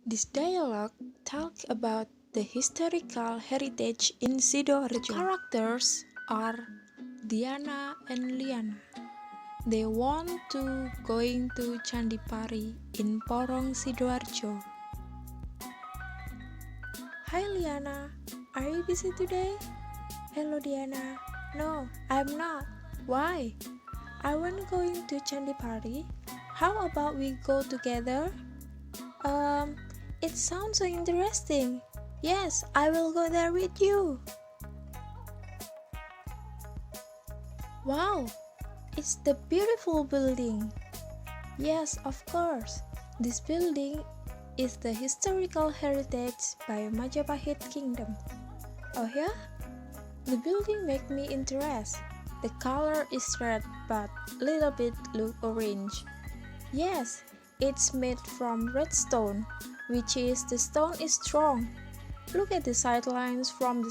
This dialogue talks about the historical heritage in Sidoarjo. The characters are Diana and Liana. They want to going to Candi Pari in Porong Sidoarjo. Hi Liana, are you busy today? Hello Diana. No, I'm not. Why? I want going to Candi Pari. How about we go together? It sounds so interesting. Yes, I will go there with you. Wow, it's the beautiful building. Yes, of course. This building is the historical heritage by Majapahit Kingdom. Oh yeah? The building make me interested. The color is red but little bit look orange. Yes, it's made from red stone, which is the stone is strong. Look at the sidelines from the